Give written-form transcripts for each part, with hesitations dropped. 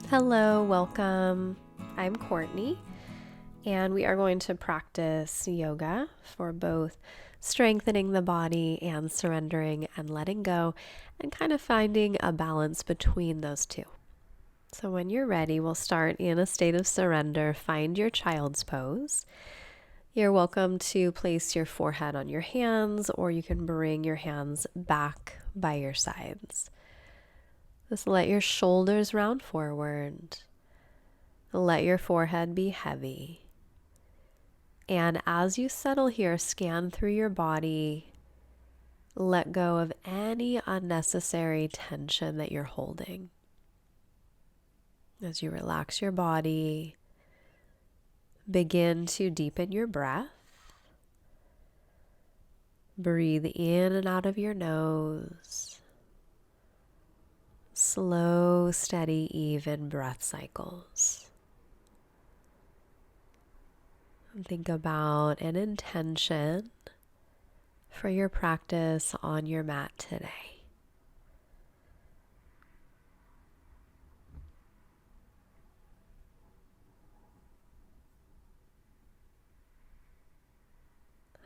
Hello, welcome. I'm Courtney, and we are going to practice yoga for both strengthening the body and surrendering and letting go, and kind of finding a balance between those two. So, when you're ready, we'll start in a state of surrender. Find your child's pose. You're welcome to place your forehead on your hands, or you can bring your hands back by your sides. Just let your shoulders round forward. Let your forehead be heavy. And as you settle here, scan through your body. Let go of any unnecessary tension that you're holding. As you relax your body, begin to deepen your breath. Breathe in and out of your nose. Slow, steady, even breath cycles. And think about an intention for your practice on your mat today.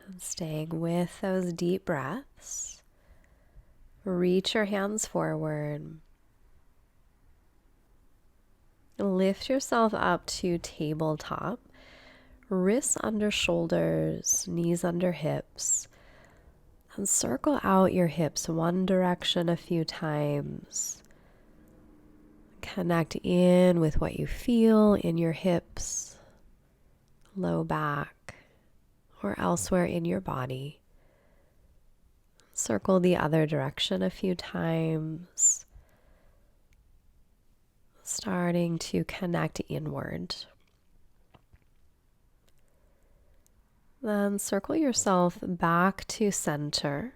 And staying with those deep breaths, reach your hands forward. Lift yourself up to tabletop, wrists under shoulders, knees under hips, and circle out your hips one direction a few times. Connect in with what you feel in your hips, low back, or elsewhere in your body. Circle the other direction a few times, starting to connect inward. Then circle yourself back to center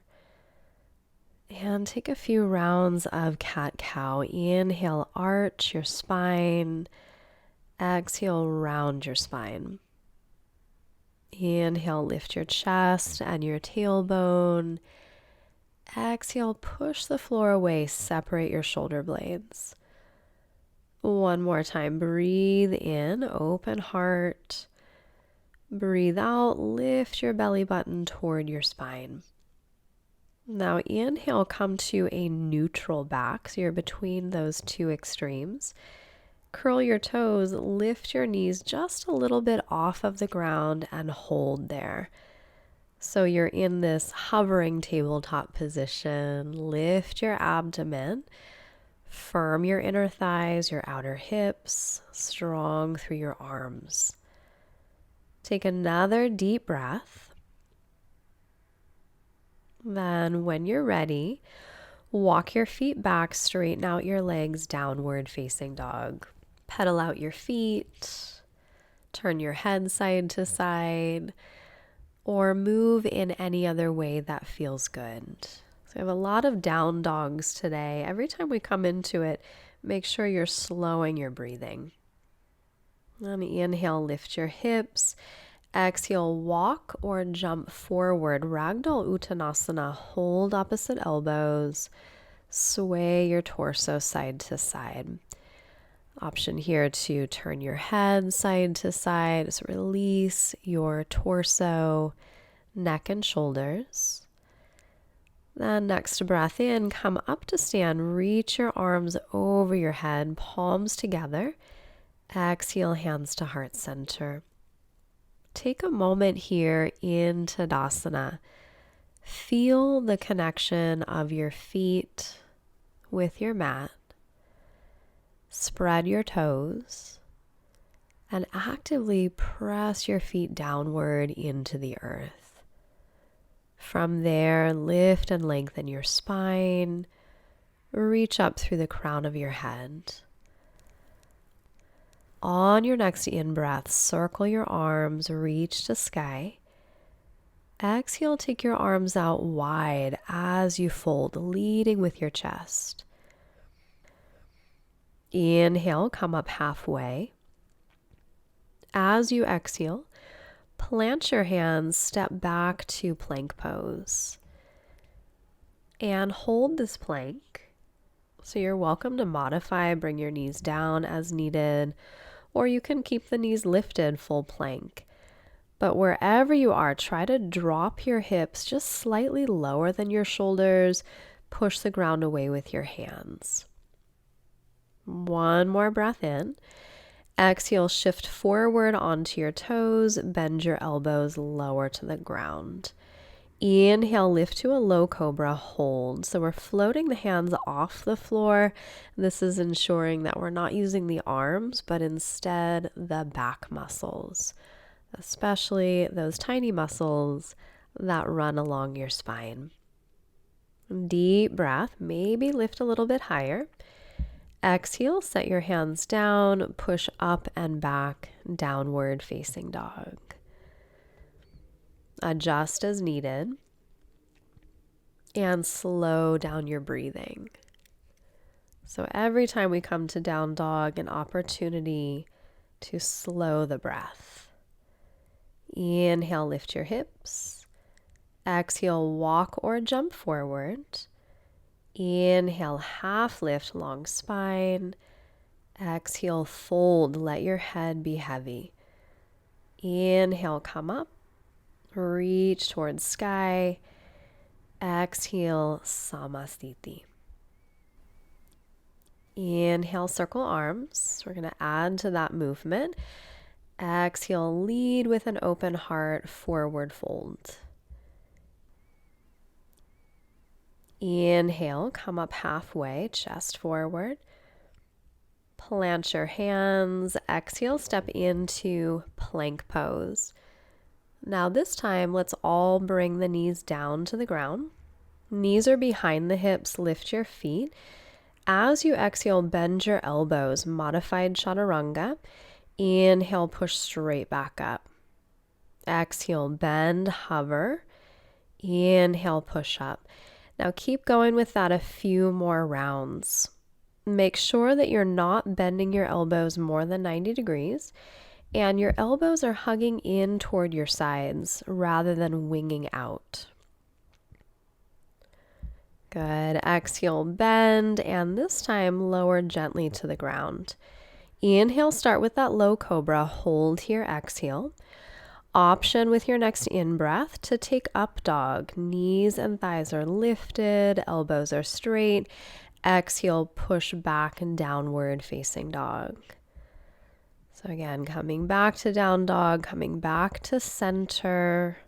and take a few rounds of cat-cow. Inhale, arch your spine. Exhale, round your spine. Inhale, lift your chest and your tailbone. Exhale, push the floor away, separate your shoulder blades. One more time, breathe in, open heart. Breathe out, lift your belly button toward your spine. Now inhale, come to a neutral back, so you're between those two extremes. Curl your toes, lift your knees just a little bit off of the ground and hold there. So you're in this hovering tabletop position. Lift your abdomen. Firm your inner thighs, your outer hips, strong through your arms. Take another deep breath. Then when you're ready, walk your feet back, straighten out your legs, downward facing dog. Pedal out your feet, turn your head side to side, or move in any other way that feels good. So I have a lot of down dogs today. Every time we come into it, make sure you're slowing your breathing. And inhale, lift your hips. Exhale, walk or jump forward. Ragdoll Uttanasana, hold opposite elbows. Sway your torso side to side. Option here to turn your head side to side. So release your torso, neck and shoulders. Then next breath in, come up to stand. Reach your arms over your head, palms together. Exhale, hands to heart center. Take a moment here in Tadasana. Feel the connection of your feet with your mat. Spread your toes and actively press your feet downward into the earth. From there, lift and lengthen your spine. Reach up through the crown of your head. On your next in-breath, circle your arms, reach to sky. Exhale, take your arms out wide as you fold, leading with your chest. Inhale, come up halfway. As you exhale, plant your hands, step back to plank pose. And hold this plank So you're welcome to modify, bring your knees down as needed, or you can keep the knees lifted full plank. But wherever you are, try to drop your hips just slightly lower than your shoulders. Push the ground away with your hands. One more breath in. Exhale, shift forward onto your toes, bend your elbows lower to the ground. Inhale, lift to a low cobra, hold. So we're floating the hands off the floor. This is ensuring that we're not using the arms, but instead the back muscles, especially those tiny muscles that run along your spine. Deep breath, maybe lift a little bit higher. Exhale, set your hands down, push up and back, downward facing dog. Adjust as needed, and slow down your breathing. So every time we come to down dog, an opportunity to slow the breath. Inhale, lift your hips. Exhale, walk or jump forward. Inhale, half lift, long spine. Exhale, fold, let your head be heavy. Inhale, come up. Reach towards sky. Exhale, Samasthiti. Inhale, circle arms. We're going to add to that movement. Exhale, lead with an open heart, forward fold. Inhale, come up halfway, chest forward. Plant your hands. Exhale, step into plank pose. Now this time, let's all bring the knees down to the ground. Knees are behind the hips, lift your feet. As you exhale, bend your elbows, modified chaturanga. Inhale, push straight back up. Exhale, bend, hover. Inhale, push up. Now keep going with that a few more rounds. Make sure that you're not bending your elbows more than 90 degrees. And your elbows are hugging in toward your sides rather than winging out. Good. Exhale, bend, and this time lower gently to the ground. Inhale, start with that low cobra. Hold here, exhale. Option with your next in-breath to take up dog. Knees and thighs are lifted, elbows are straight. Exhale, push back and downward facing dog. So again, coming back to down dog, coming back to center,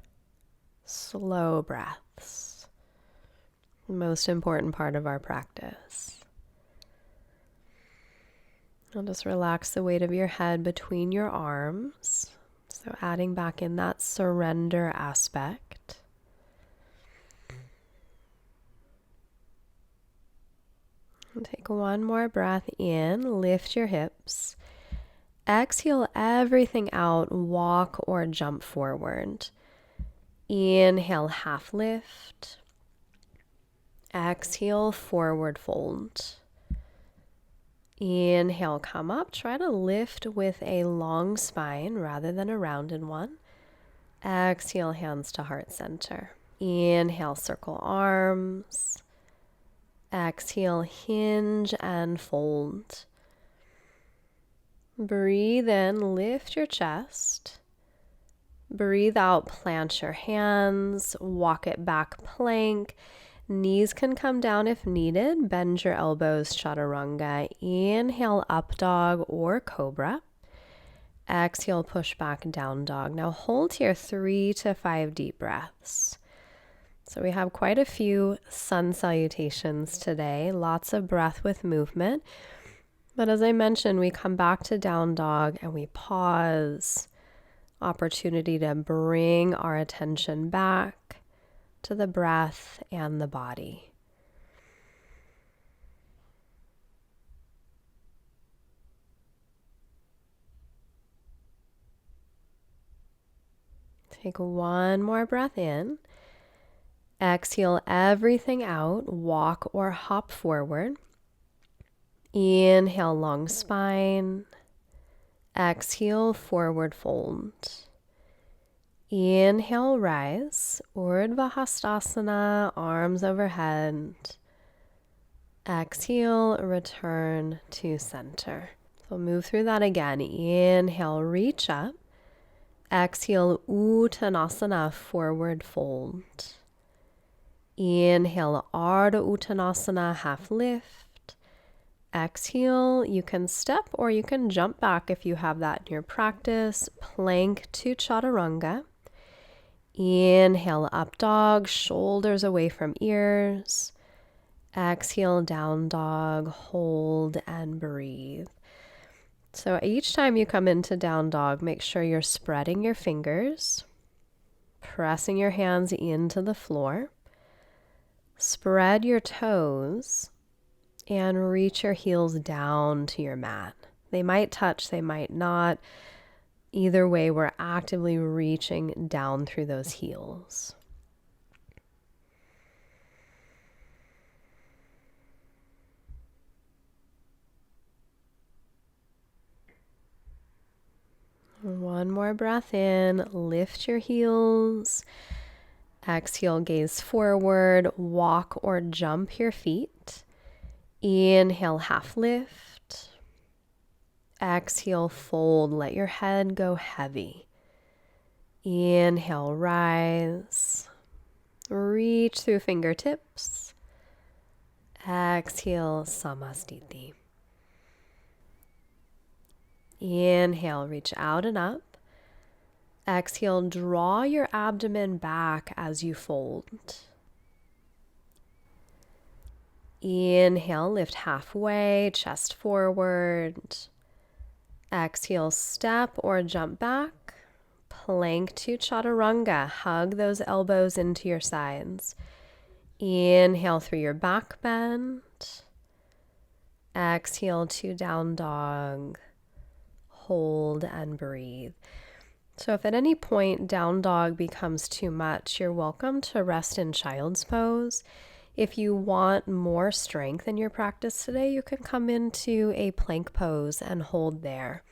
slow breaths. Most important part of our practice. I'll just relax the weight of your head between your arms. So adding back in that surrender aspect. And take one more breath in, lift your hips. Exhale everything out, walk or jump forward. Inhale, half lift. Exhale, forward fold. Inhale, come up. Try to lift with a long spine rather than a rounded one. Exhale, hands to heart center. Inhale, circle arms. Exhale, hinge and fold. Breathe in, lift your chest. Breathe out, plant your hands, walk it back plank. Knees can come down if needed. Bend your elbows, chaturanga. Inhale, up dog or cobra. Exhale, push back, down dog. Now hold here 3 to 5 deep breaths. So we have quite a few sun salutations today, lots of breath with movement. But as I mentioned, we come back to down dog and we pause. Opportunity to bring our attention back to the breath and the body. Take one more breath in. Exhale everything out, walk or hop forward. Inhale, long spine. Exhale, forward fold. Inhale, rise. Urdhva Hastasana, arms overhead. Exhale, return to center. So move through that again. Inhale, reach up. Exhale, Uttanasana, forward fold. Inhale, Ardha Uttanasana, half lift. Exhale, you can step or you can jump back if you have that in your practice. Plank to Chaturanga. Inhale, up dog, shoulders away from ears. Exhale, down dog, hold and breathe. So each time you come into down dog, make sure you're spreading your fingers, pressing your hands into the floor. Spread your toes and reach your heels down to your mat. They might touch, they might not. Either way, we're actively reaching down through those heels. One more breath in, lift your heels. Exhale, gaze forward, walk or jump your feet. Inhale, half lift. Exhale, fold, let your head go heavy. Inhale, rise. Reach through fingertips. Exhale, Samastiti. Inhale, reach out and up. Exhale, draw your abdomen back as you fold. Inhale, lift halfway, chest forward. Exhale, step or jump back. Plank to Chaturanga. Hug those elbows into your sides. Inhale through your back bend. Exhale to down dog. Hold and breathe. So if at any point down dog becomes too much, you're welcome to rest in child's pose. If you want more strength in your practice today, you can come into a plank pose and hold there.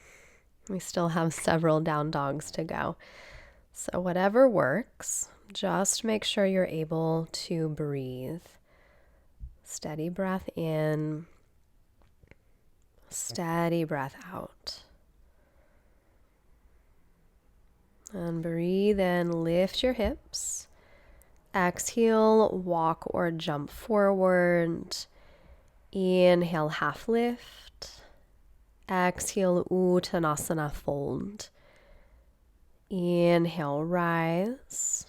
We still have several down dogs to go. So whatever works, just make sure you're able to breathe. Steady breath in, steady breath out. And breathe in, lift your hips. Exhale, walk or jump forward. Inhale, half lift. Exhale, Uttanasana, fold. Inhale, rise.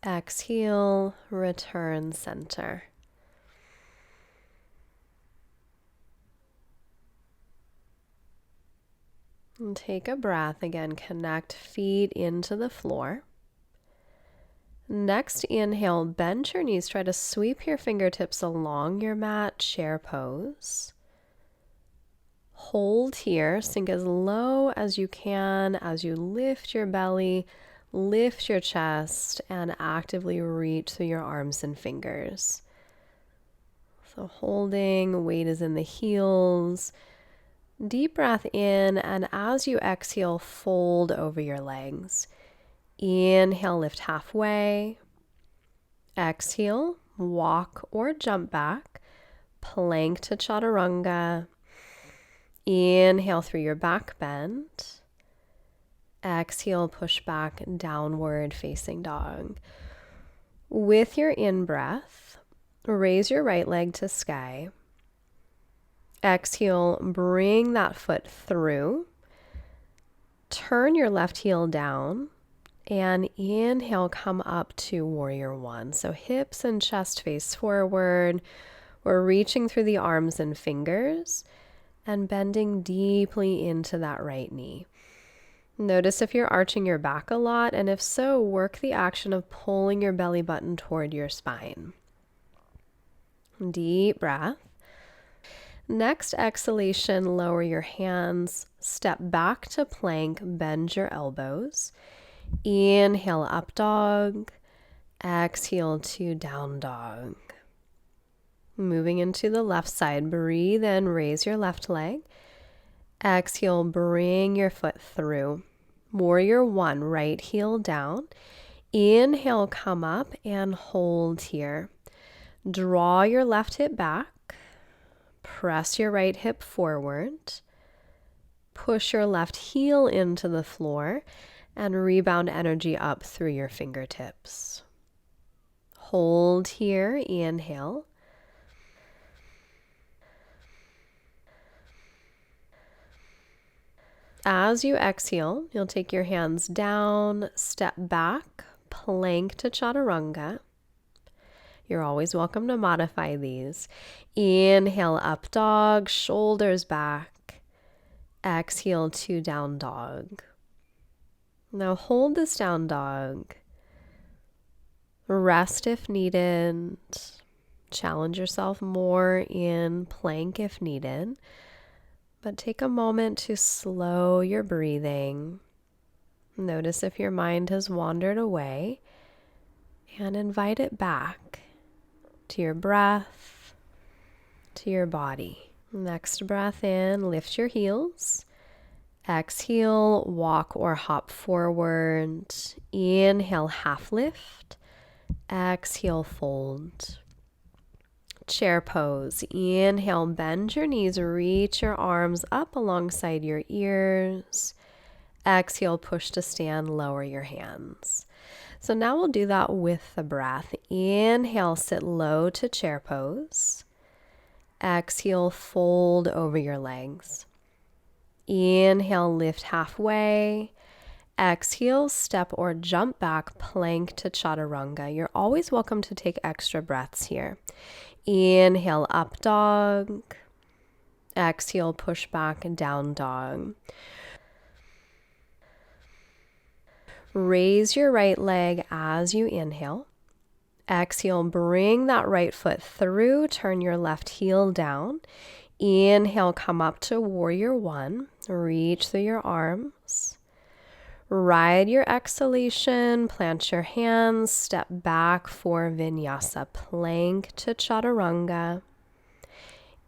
Exhale, return center. And take a breath again, connect feet into the floor. Next inhale, bend your knees, try to sweep your fingertips along your mat, chair pose. Hold here, sink as low as you can as you lift your belly, lift your chest, and actively reach through your arms and fingers. So holding, weight is in the heels. Deep breath in, and as you exhale, fold over your legs. Inhale, lift halfway. Exhale, walk or jump back. Plank to Chaturanga. Inhale through your back bend. Exhale, push back, downward facing dog. With your in-breath, raise your right leg to sky. Exhale, bring that foot through. Turn your left heel down. And inhale, come up to warrior one. So hips and chest face forward. We're reaching through the arms and fingers and bending deeply into that right knee. Notice if you're arching your back a lot, and if so, work the action of pulling your belly button toward your spine. Deep breath. Next exhalation, lower your hands, step back to plank, bend your elbows. Inhale, up dog. Exhale to down dog. Moving into the left side, breathe in, raise your left leg. Exhale, bring your foot through. Warrior one, right heel down. Inhale, come up and hold here. Draw your left hip back. Press your right hip forward. Push your left heel into the floor and rebound energy up through your fingertips. Hold here, inhale. As you exhale, you'll take your hands down, step back, plank to chaturanga. You're always welcome to modify these. Inhale, up dog, shoulders back. Exhale to down dog. Now hold this down dog. Rest if needed. Challenge yourself more in plank if needed. But take a moment to slow your breathing. Notice if your mind has wandered away and invite it back to your breath, to your body. Next breath in, lift your heels. Exhale, walk or hop forward. Inhale, half lift. Exhale, fold. Chair pose. Inhale, bend your knees, reach your arms up alongside your ears. Exhale, push to stand, lower your hands. So now we'll do that with the breath. Inhale, sit low to chair pose. Exhale, fold over your legs. Inhale, lift halfway. Exhale, step or jump back, plank to chaturanga. You're always welcome to take extra breaths here. Inhale, up dog. Exhale, push back and down dog. Raise your right leg as you inhale. Exhale, bring that right foot through, turn your left heel down. Inhale, come up to warrior one. Reach through your arms. Ride your exhalation, plant your hands, step back for vinyasa, plank to chaturanga.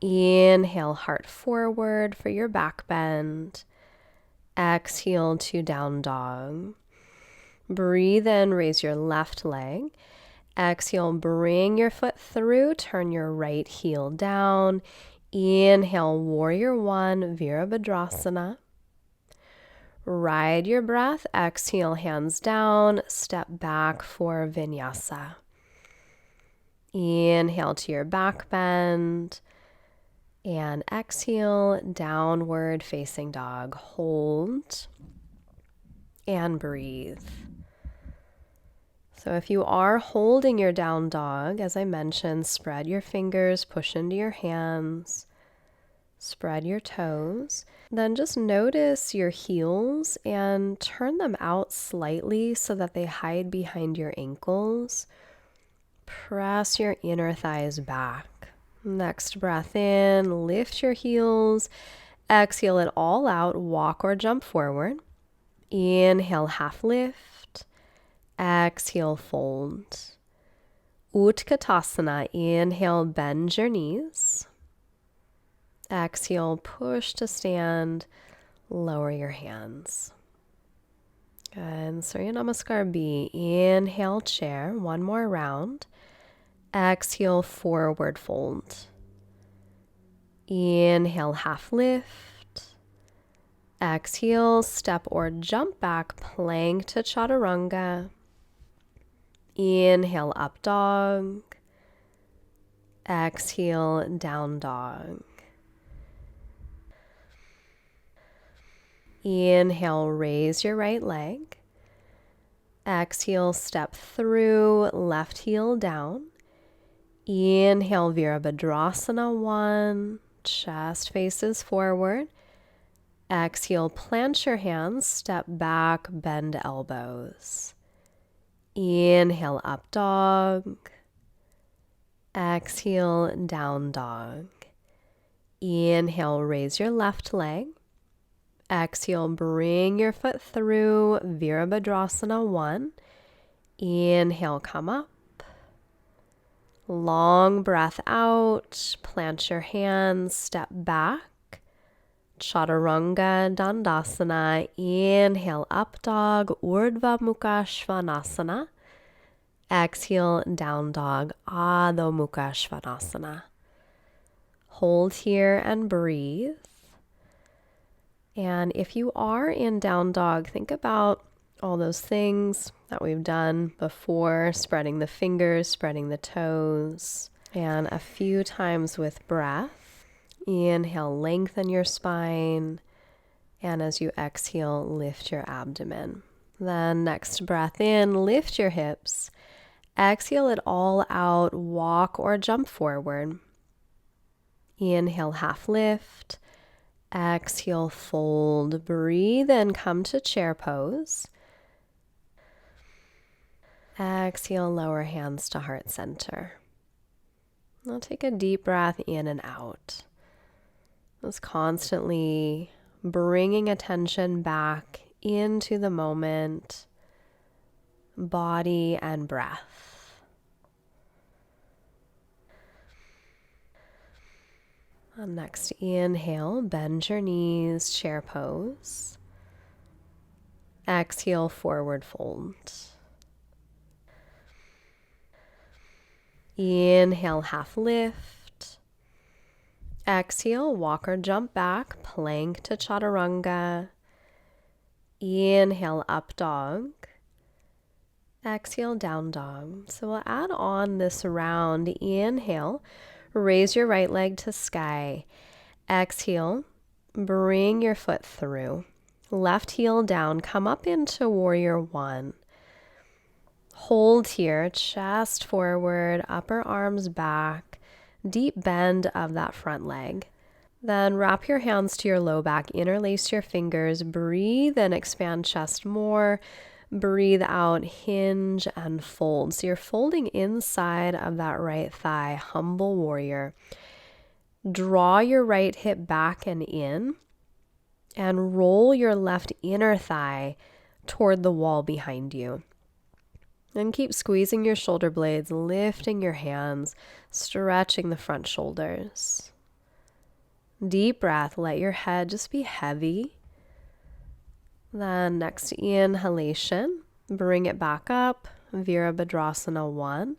Inhale, heart forward for your back bend. Exhale to down dog. Breathe in, raise your left leg. Exhale, bring your foot through, turn your right heel down. Inhale, warrior one, Virabhadrasana. Ride your breath. Exhale, hands down, step back for vinyasa. Inhale to your back bend. And exhale, downward facing dog. Hold and breathe. So if you are holding your down dog, as I mentioned, spread your fingers, push into your hands, spread your toes. Then just notice your heels and turn them out slightly so that they hide behind your ankles. Press your inner thighs back. Next breath in, lift your heels. Exhale it all out, walk or jump forward. Inhale, half lift. Exhale, fold. Utkatasana. Inhale, bend your knees. Exhale, push to stand. Lower your hands. And Surya Namaskar B. Inhale, chair. One more round. Exhale, forward fold. Inhale, half lift. Exhale, step or jump back, plank to chaturanga. Inhale, up dog. Exhale, down dog. Inhale, raise your right leg. Exhale, step through, left heel down. Inhale, Virabhadrasana 1. Chest faces forward. Exhale, plant your hands, step back, bend elbows. Inhale, up dog. Exhale, down dog. Inhale, raise your left leg. Exhale, bring your foot through, Virabhadrasana 1. Inhale, come up. Long breath out, plant your hands, step back. Chaturanga Dandasana. Inhale, up dog, Urdhva Mukha Svanasana. Exhale, down dog, Adho Mukha Svanasana. Hold here and breathe. And if you are in down dog, think about all those things that we've done before, spreading the fingers, spreading the toes, and a few times with breath. Inhale, lengthen your spine, and as you exhale, lift your abdomen. Then next breath in, lift your hips. Exhale it all out, walk or jump forward. Inhale, half lift. Exhale, fold. Breathe in, come to chair pose. Exhale, lower hands to heart center. Now take a deep breath in and out. Just constantly bringing attention back into the moment, body and breath. And next inhale, bend your knees, chair pose. Exhale, forward fold. Inhale, half lift. Exhale, walk or jump back, plank to chaturanga. Inhale, up dog. Exhale, down dog. So we'll add on this round. Inhale, raise your right leg to sky. Exhale, bring your foot through. Left heel down, come up into warrior one. Hold here, chest forward, upper arms back, deep bend of that front leg. Then wrap your hands to your low back, interlace your fingers, breathe and expand chest more. Breathe out, hinge and fold. So you're folding inside of that right thigh, humble warrior. Draw your right hip back and in, and roll your left inner thigh toward the wall behind you. And keep squeezing your shoulder blades, lifting your hands, stretching the front shoulders. Deep breath, let your head just be heavy. Then next inhalation, bring it back up, Virabhadrasana 1.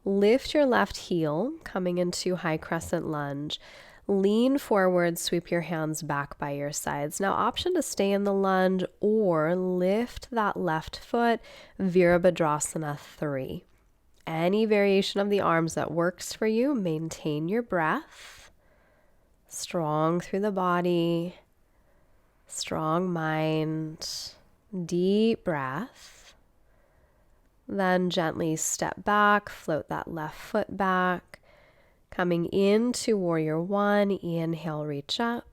Lift your left heel, coming into high crescent lunge. Lean forward, sweep your hands back by your sides. Now option to stay in the lunge or lift that left foot, Virabhadrasana 3. Any variation of the arms that works for you, maintain your breath. Strong through the body, strong mind, deep breath. Then gently step back, float that left foot back. Coming into warrior one, inhale, reach up.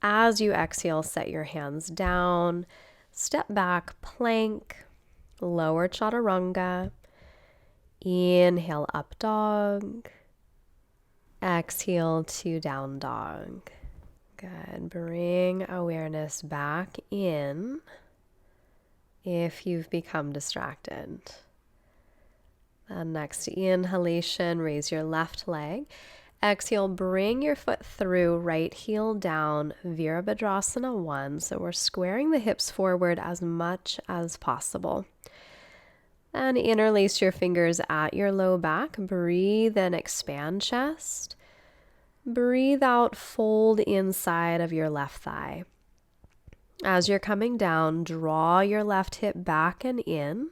As you exhale, set your hands down. Step back, plank, lower chaturanga. Inhale, up dog. Exhale to down dog. Good. Bring awareness back in if you've become distracted. And next inhalation, raise your left leg. Exhale, bring your foot through, right heel down, Virabhadrasana 1. So we're squaring the hips forward as much as possible. And interlace your fingers at your low back. Breathe and expand chest. Breathe out, fold inside of your left thigh. As you're coming down, draw your left hip back and in.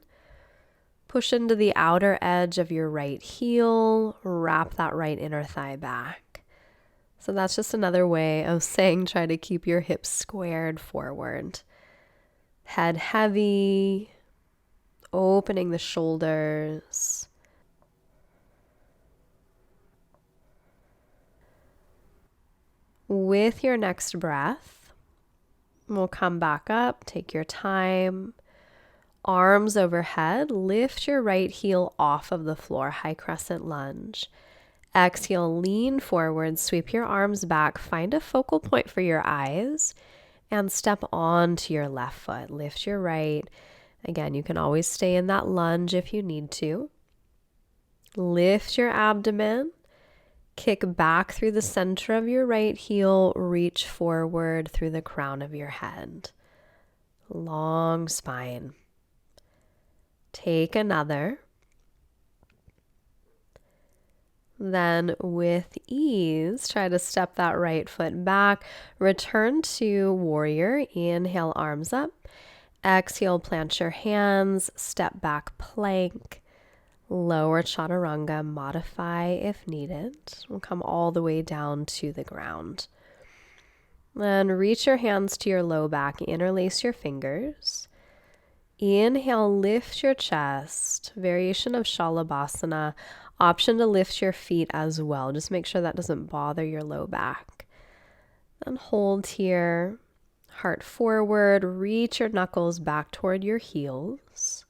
Push into the outer edge of your right heel, wrap that right inner thigh back. So that's just another way of saying try to keep your hips squared forward. Head heavy, opening the shoulders. With your next breath, we'll come back up, take your time. Arms overhead, lift your right heel off of the floor, high crescent lunge. Exhale, lean forward, sweep your arms back, find a focal point for your eyes, and step onto your left foot. Lift your right. Again, you can always stay in that lunge if you need to. Lift your abdomen, kick back through the center of your right heel, reach forward through the crown of your head. Long spine. Take another. Then with ease, try to step that right foot back. Return to warrior. Inhale, arms up. Exhale, plant your hands. Step back, plank. Lower chaturanga, modify if needed. We'll come all the way down to the ground. Then reach your hands to your low back. Interlace your fingers. Inhale, lift your chest. Variation of Shalabhasana. Option to lift your feet as well. Just make sure that doesn't bother your low back. Then hold here. Heart forward. Reach your knuckles back toward your heels.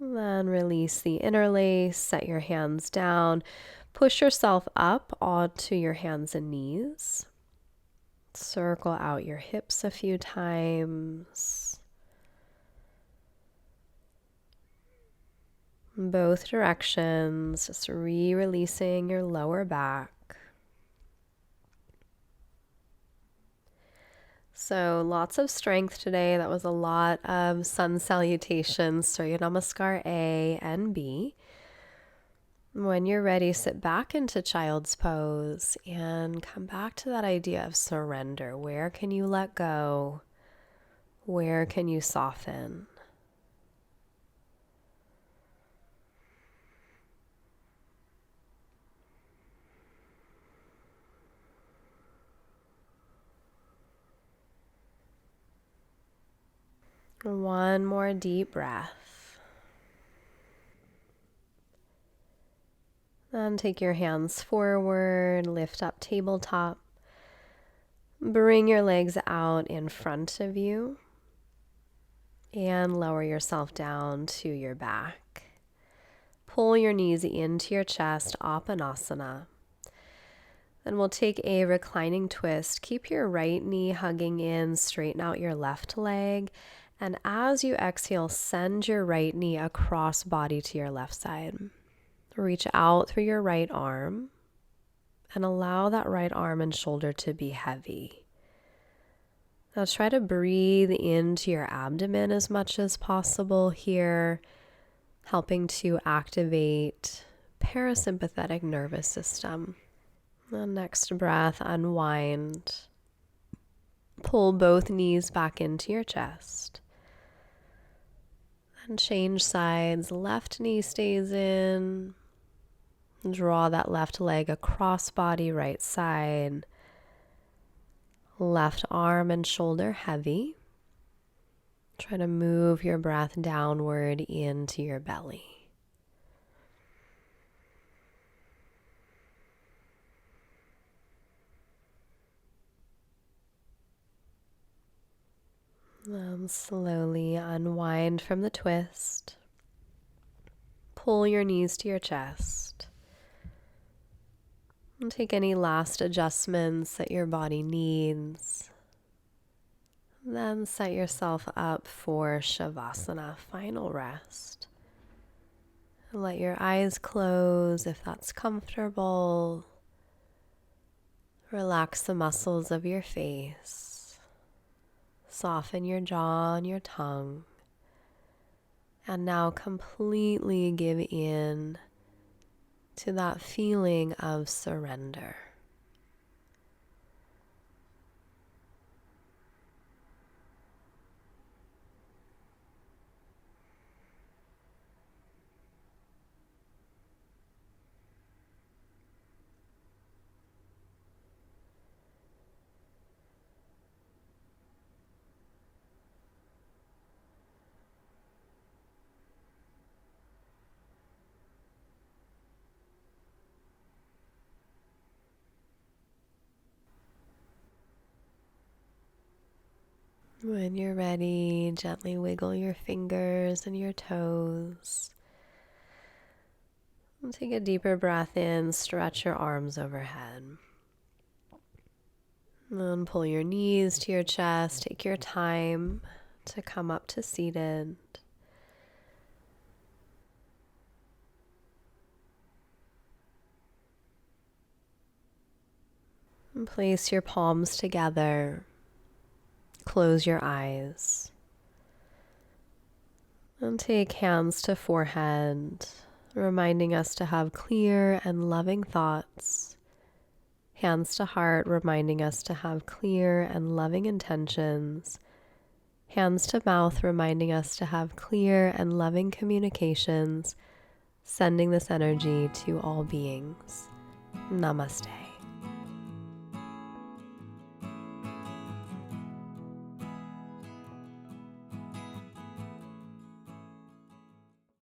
Then release the interlace. Set your hands down. Push yourself up onto your hands and knees. Circle out your hips a few times. Both directions, just re-releasing your lower back. So lots of strength today. That was a lot of sun salutations, Surya Namaskar A and B. When you're ready, sit back into child's pose and come back to that idea of surrender. Where can you let go? Where can you soften? One more deep breath. Then take your hands forward, lift up tabletop. Bring your legs out in front of you and lower yourself down to your back. Pull your knees into your chest, Apanasana. Then we'll take a reclining twist. Keep your right knee hugging in, straighten out your left leg. And as you exhale, send your right knee across body to your left side. Reach out through your right arm and allow that right arm and shoulder to be heavy. Now try to breathe into your abdomen as much as possible here, helping to activate parasympathetic nervous system. The next breath, unwind. Pull both knees back into your chest. And change sides. Left knee stays in. Draw that left leg across body, right side. Left arm and shoulder heavy. Try to move your breath downward into your belly. Then slowly unwind from the twist. Pull your knees to your chest. And take any last adjustments that your body needs. Then set yourself up for Shavasana, final rest. And let your eyes close if that's comfortable. Relax the muscles of your face. Soften your jaw and your tongue. And now completely give in to that feeling of surrender. When you're ready, gently wiggle your fingers and your toes. And take a deeper breath in, stretch your arms overhead. And pull your knees to your chest. Take your time to come up to seated. And place your palms together. Close your eyes. And take hands to forehead. reminding us to have clear and loving thoughts. Hands to heart, reminding us to have clear and loving intentions. Hands to mouth, reminding us to have clear and loving communications, sending this energy to all beings. Namaste.